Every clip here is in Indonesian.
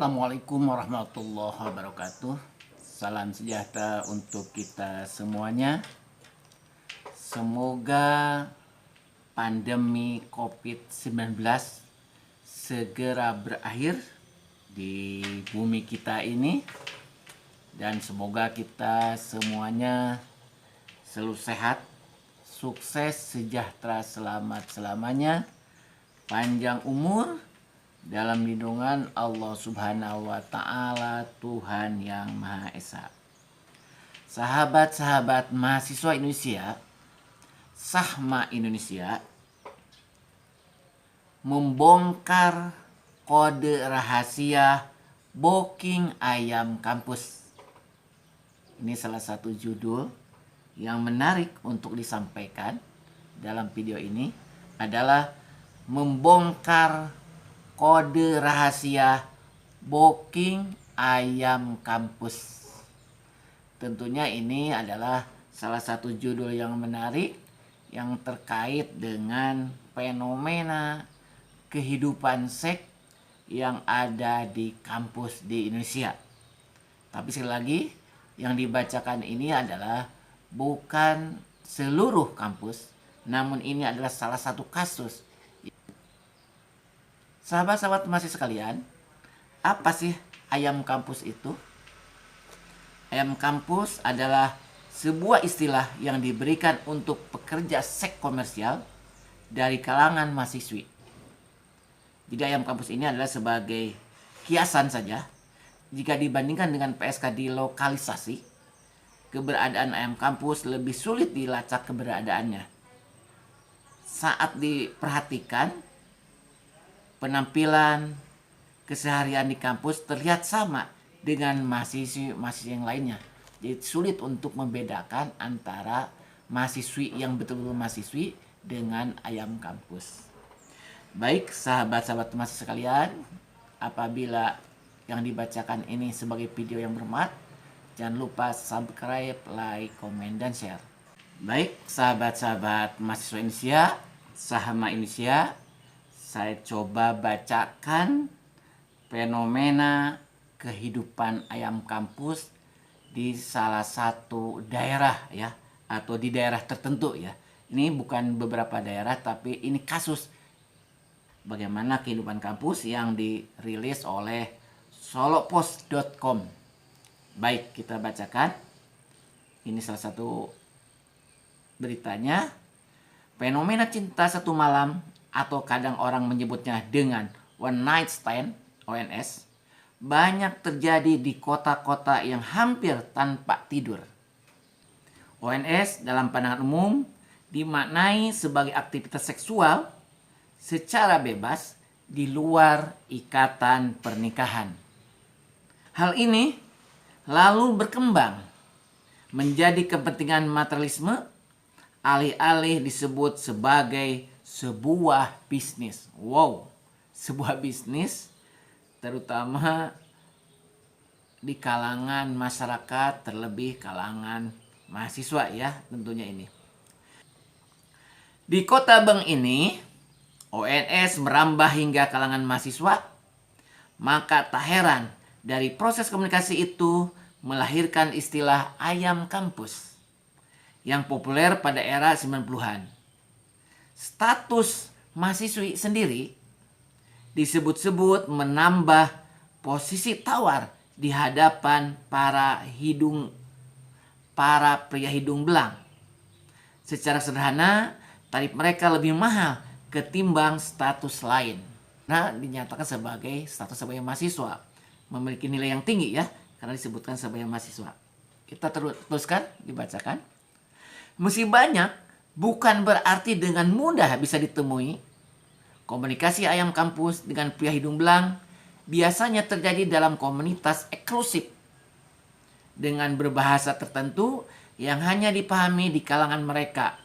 Assalamualaikum warahmatullahi wabarakatuh. Salam sejahtera untuk kita semuanya. Semoga pandemi COVID-19 segera berakhir di bumi kita ini. Dan semoga kita semuanya selalu sehat, sukses, sejahtera, selamat-selamanya, panjang umur, dalam lindungan Allah Subhanahu wa Ta'ala, Tuhan yang Maha Esa. Sahabat-sahabat mahasiswa Indonesia, Sahma Indonesia membongkar kode rahasia booking ayam kampus. Ini salah satu judul yang menarik untuk disampaikan dalam video ini adalah membongkar kode rahasia booking ayam kampus. Tentunya ini adalah salah satu judul yang menarik yang terkait dengan fenomena kehidupan seks yang ada di kampus di Indonesia. Tapi sekali lagi, yang dibacakan ini adalah bukan seluruh kampus, namun ini adalah salah satu kasus. Sahabat-sahabat mahasiswa sekalian, apa sih ayam kampus itu? Ayam kampus adalah sebuah istilah yang diberikan untuk pekerja seks komersial dari kalangan mahasiswi. Jadi ayam kampus ini adalah sebagai kiasan saja. Jika dibandingkan dengan PSK di lokalisasi, keberadaan ayam kampus lebih sulit dilacak keberadaannya. Saat diperhatikan, penampilan keseharian di kampus terlihat sama dengan mahasiswa yang lainnya. Jadi sulit untuk membedakan antara mahasiswi yang betul-betul mahasiswi dengan ayam kampus. Baik sahabat-sahabat mahasiswa sekalian, apabila yang dibacakan ini sebagai video yang bermanfaat, jangan lupa subscribe, like, komen, dan share. Baik sahabat-sahabat mahasiswa Indonesia, Sahma Indonesia, saya coba bacakan fenomena kehidupan ayam kampus di salah satu daerah ya, atau di daerah tertentu ya. Ini bukan beberapa daerah, tapi ini kasus bagaimana kehidupan kampus yang dirilis oleh solopost.com. Baik, kita bacakan. Ini salah satu beritanya. Fenomena cinta satu malam, atau kadang orang menyebutnya dengan one night stand, ONS, banyak terjadi di kota-kota yang hampir tanpa tidur. ONS dalam pandangan umum dimaknai sebagai aktivitas seksual secara bebas di luar ikatan pernikahan. Hal ini lalu berkembang menjadi kepentingan materialisme, alih-alih disebut sebagai sebuah bisnis. Wow, sebuah bisnis terutama di kalangan masyarakat, terlebih kalangan mahasiswa ya tentunya ini. Di kota Bang ini, ONS merambah hingga kalangan mahasiswa, maka tak heran dari proses komunikasi itu melahirkan istilah ayam kampus yang populer pada era 90-an. Status mahasiswi sendiri disebut-sebut menambah posisi tawar di hadapan para pria hidung belang. Secara sederhana, tarif mereka lebih mahal ketimbang status lain. Nah, dinyatakan sebagai status sebagai mahasiswa, memiliki nilai yang tinggi ya, karena disebutkan sebagai mahasiswa. Kita teruskan, dibacakan. Meski banyak, bukan berarti dengan mudah bisa ditemui. Komunikasi ayam kampus dengan pria hidung belang biasanya terjadi dalam komunitas eksklusif dengan berbahasa tertentu yang hanya dipahami di kalangan mereka.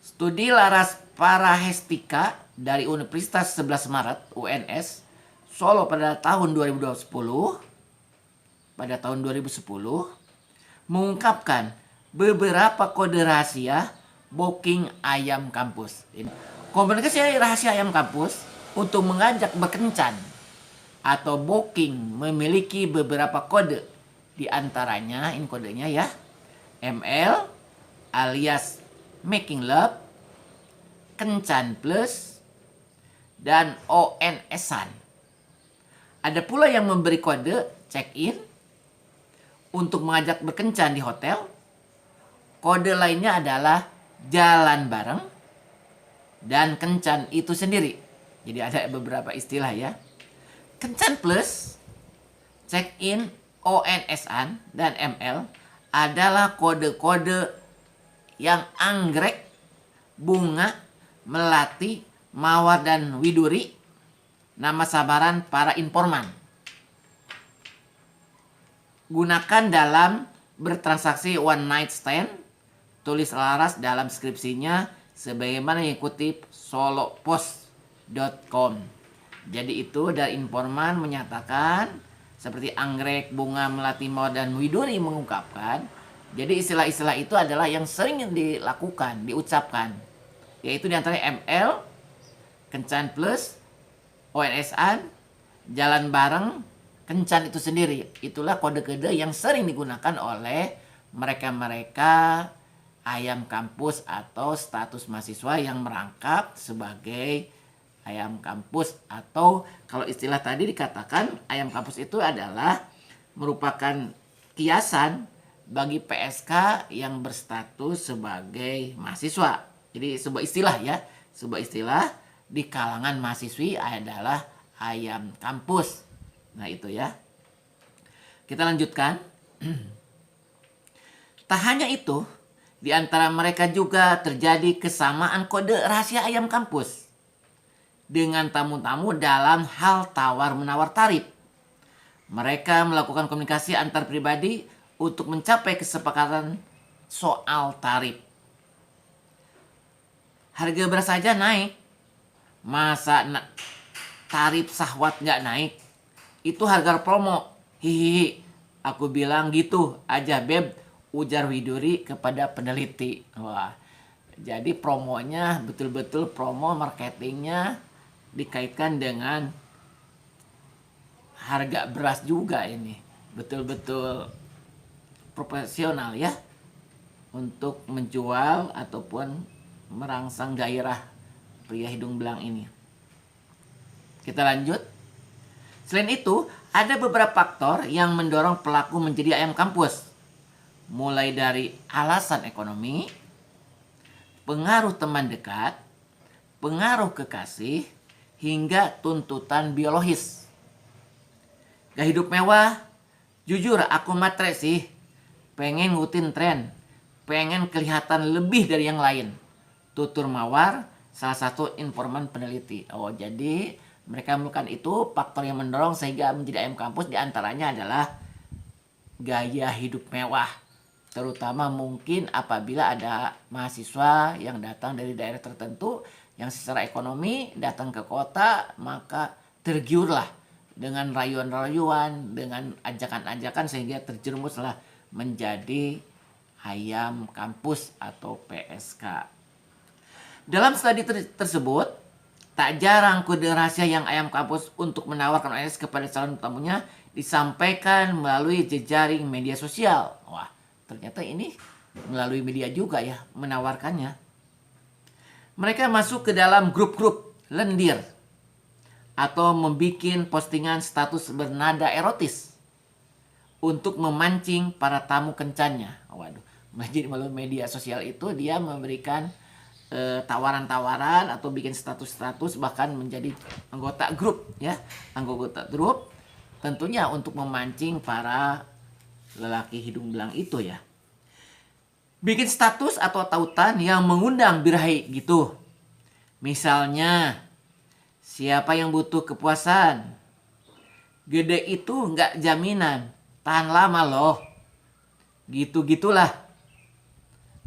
Studi Laras Parahestika dari Universitas 11 Maret UNS Solo pada tahun 2010 mengungkapkan beberapa kode rahasia booking ayam kampus. Komunikasi rahasia ayam kampus untuk mengajak berkencan atau booking memiliki beberapa kode. Di antaranya, ini kodenya ya, ML alias Making Love, Kencan Plus, dan ONS-an. Ada pula yang memberi kode check-in untuk mengajak berkencan di hotel. Kode lainnya adalah jalan bareng dan kencan itu sendiri. Jadi ada beberapa istilah ya. Kencan Plus, check-in, ONS-an, dan ML adalah kode-kode yang anggrek, bunga, melati, mawar, dan widuri, nama samaran para informan. Gunakan dalam bertransaksi one night stand. Tulis Laras dalam skripsinya sebagaimana yang kutip solopost.com. Jadi itu dari informan menyatakan seperti anggrek, bunga, melati, mawar, dan widuri mengungkapkan. Jadi istilah-istilah itu adalah yang sering dilakukan, diucapkan. Yaitu diantaranya ML, Kencan Plus, ONS-an, jalan bareng, kencan itu sendiri. Itulah kode-kode yang sering digunakan oleh mereka-mereka ayam kampus atau status mahasiswa yang merangkap sebagai ayam kampus, atau kalau istilah tadi dikatakan ayam kampus itu adalah merupakan kiasan bagi PSK yang berstatus sebagai mahasiswa. Jadi sebuah istilah ya, sebuah istilah di kalangan mahasiswi adalah ayam kampus. Nah itu ya. Kita lanjutkan. Tak hanya itu, di antara mereka juga terjadi kesamaan kode rahasia ayam kampus dengan tamu-tamu dalam hal tawar-menawar tarif. Mereka melakukan komunikasi antar pribadi untuk mencapai kesepakatan soal tarif. Harga beras saja naik. Masa tarif sahwat nggak naik? Itu harga promo. Hihihi. Aku bilang gitu aja beb, ujar Widuri kepada peneliti. Wah, jadi promonya betul-betul promo, marketingnya dikaitkan dengan harga beras juga ini. Betul-betul profesional ya untuk menjual ataupun merangsang gairah pria hidung belang ini. Kita lanjut. Selain itu, ada beberapa faktor yang mendorong pelaku menjadi ayam kampus. Mulai dari alasan ekonomi, pengaruh teman dekat, pengaruh kekasih, hingga tuntutan biologis. Gak hidup mewah, jujur aku matre sih. Pengen ngikutin tren, pengen kelihatan lebih dari yang lain. Tutur Mawar, salah satu informan peneliti. Oh, jadi mereka melakukan itu, faktor yang mendorong sehingga menjadi ayam kampus diantaranya adalah gaya hidup mewah. Terutama mungkin apabila ada mahasiswa yang datang dari daerah tertentu yang secara ekonomi datang ke kota, maka tergiurlah dengan rayuan-rayuan, dengan ajakan-ajakan sehingga terjerumuslah menjadi ayam kampus atau PSK. Dalam studi tersebut, tak jarang kode rahasia yang ayam kampus untuk menawarkan ONS kepada calon tamunya disampaikan melalui jejaring media sosial. Wah, ternyata ini melalui media juga ya menawarkannya. Mereka masuk ke dalam grup-grup lendir atau membuat postingan status bernada erotis untuk memancing para tamu kencannya. Waduh, jadi melalui media sosial itu dia memberikan tawaran-tawaran atau bikin status-status, bahkan menjadi anggota grup ya, anggota grup tentunya untuk memancing para lelaki hidung belang itu ya. Bikin status atau tautan yang mengundang birahi gitu. Misalnya, siapa yang butuh kepuasan? Gede itu nggak jaminan, tahan lama loh. Gitu-gitulah.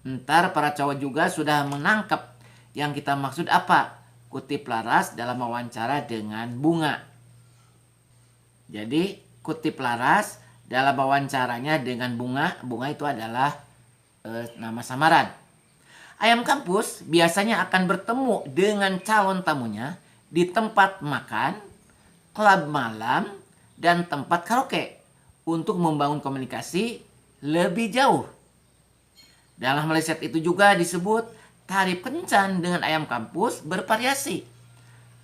Ntar para cowok juga sudah menangkap yang kita maksud apa. Kutip Laras dalam wawancara dengan Bunga. Jadi kutip Laras dalam wawancaranya dengan Bunga. Bunga itu adalah nama samaran. Ayam kampus biasanya akan bertemu dengan calon tamunya di tempat makan, klub malam, dan tempat karaoke untuk membangun komunikasi lebih jauh. Dalam riset itu juga disebut tarif kencan dengan ayam kampus bervariasi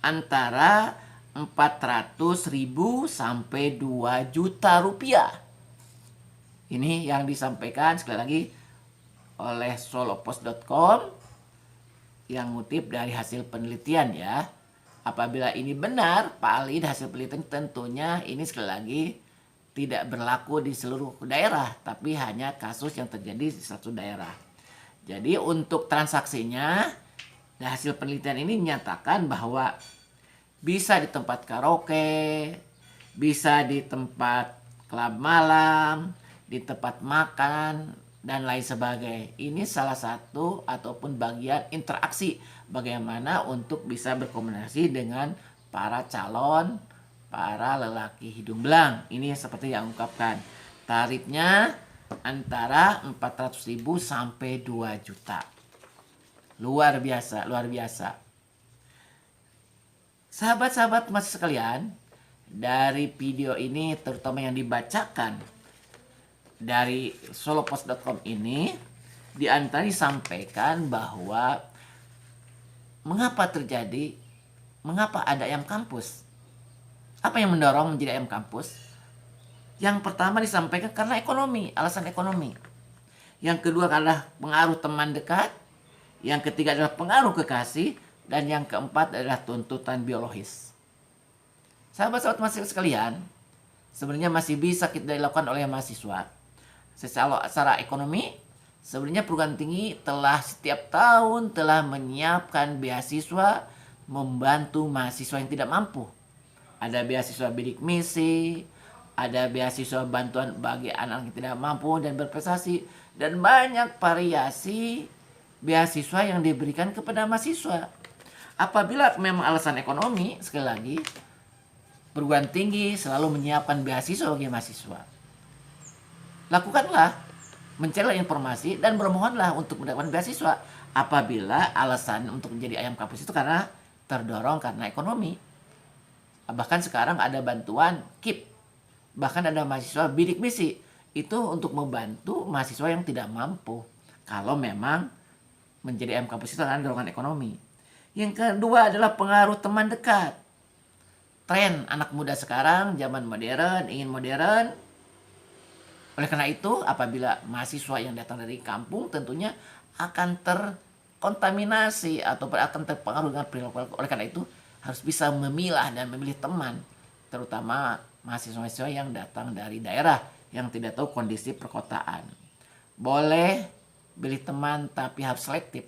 antara 400.000 sampai 2 juta rupiah. Ini yang disampaikan sekali lagi oleh solopost.com yang ngutip dari hasil penelitian ya. Apabila ini benar, valid hasil penelitian, tentunya ini sekali lagi tidak berlaku di seluruh daerah, tapi hanya kasus yang terjadi di satu daerah. Jadi untuk transaksinya, hasil penelitian ini menyatakan bahwa bisa di tempat karaoke, bisa di tempat klub malam, di tempat makan, dan lain sebagainya. Ini salah satu ataupun bagian interaksi bagaimana untuk bisa berkomunikasi dengan para calon, para lelaki hidung belang. Ini seperti yang ungkapkan. Tarifnya antara 400.000 sampai 2 juta. Luar biasa, luar biasa. Sahabat-sahabat mas sekalian, dari video ini terutama yang dibacakan dari solopost.com ini, di antara disampaikan bahwa mengapa ada ayam kampus? Apa yang mendorong menjadi ayam kampus? Yang pertama disampaikan karena ekonomi, alasan ekonomi. Yang kedua adalah pengaruh teman dekat. Yang ketiga adalah pengaruh kekasih. Dan yang keempat adalah tuntutan biologis. Sahabat-sahabat mahasiswa sekalian, sebenarnya masih bisa kita dilakukan oleh mahasiswa. Secara ekonomi, sebenarnya perguruan tinggi telah setiap tahun telah menyiapkan beasiswa membantu mahasiswa yang tidak mampu. Ada beasiswa bidik misi, ada beasiswa bantuan bagi anak yang tidak mampu dan berprestasi, dan banyak variasi beasiswa yang diberikan kepada mahasiswa. Apabila memang alasan ekonomi, sekali lagi, perguruan tinggi selalu menyiapkan beasiswa bagi mahasiswa. Lakukanlah, mencari informasi dan bermohonlah untuk mendapatkan beasiswa. Apabila alasan untuk menjadi ayam kampus itu karena terdorong karena ekonomi. Bahkan sekarang ada bantuan KIP. Bahkan ada mahasiswa bidik misi. Itu untuk membantu mahasiswa yang tidak mampu. Kalau memang menjadi ayam kampus itu karena dorongan ekonomi. Yang kedua adalah pengaruh teman dekat. Tren anak muda sekarang, zaman modern, ingin modern. Oleh karena itu, apabila mahasiswa yang datang dari kampung tentunya akan terkontaminasi atau akan terpengaruh dengan perilaku. Oleh karena itu, harus bisa memilah dan memilih teman. Terutama mahasiswa-mahasiswa yang datang dari daerah yang tidak tahu kondisi perkotaan. Boleh pilih teman tapi harus selektif.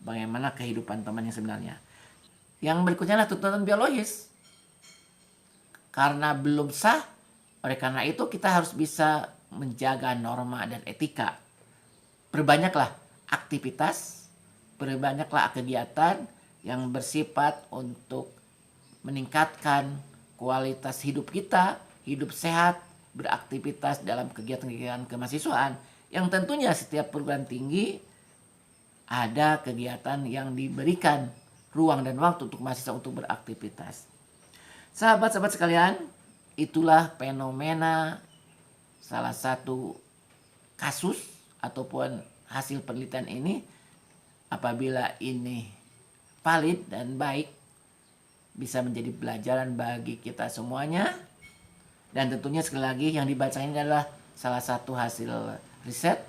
Bagaimana kehidupan teman yang sebenarnya. Yang berikutnya adalah tuntutan biologis. Karena belum sah, oleh karena itu kita harus bisa menjaga norma dan etika. Perbanyaklah aktivitas, perbanyaklah kegiatan yang bersifat untuk meningkatkan kualitas hidup kita, hidup sehat, beraktivitas dalam kegiatan-kegiatan kemahasiswaan. Yang tentunya setiap perguruan tinggi ada kegiatan yang diberikan ruang dan waktu untuk mahasiswa untuk beraktivitas. Sahabat-sahabat sekalian, itulah fenomena salah satu kasus ataupun hasil penelitian ini. Apabila ini valid dan baik, bisa menjadi pelajaran bagi kita semuanya. Dan tentunya sekali lagi yang dibaca ini adalah salah satu hasil riset.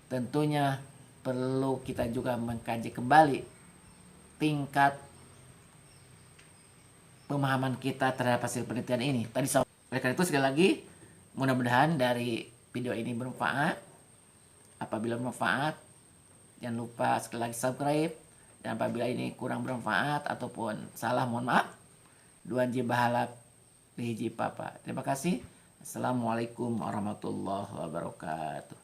Tentunya perlu kita juga mengkaji kembali tingkat pemahaman kita terhadap hasil penelitian ini. Oleh karena itu sekali lagi, mudah-mudahan dari video ini bermanfaat. Apabila bermanfaat, jangan lupa sekali lagi subscribe. Dan apabila ini kurang bermanfaat ataupun salah, mohon maaf. Duan ji bahalap, biji papa. Terima kasih. Assalamualaikum warahmatullahi wabarakatuh.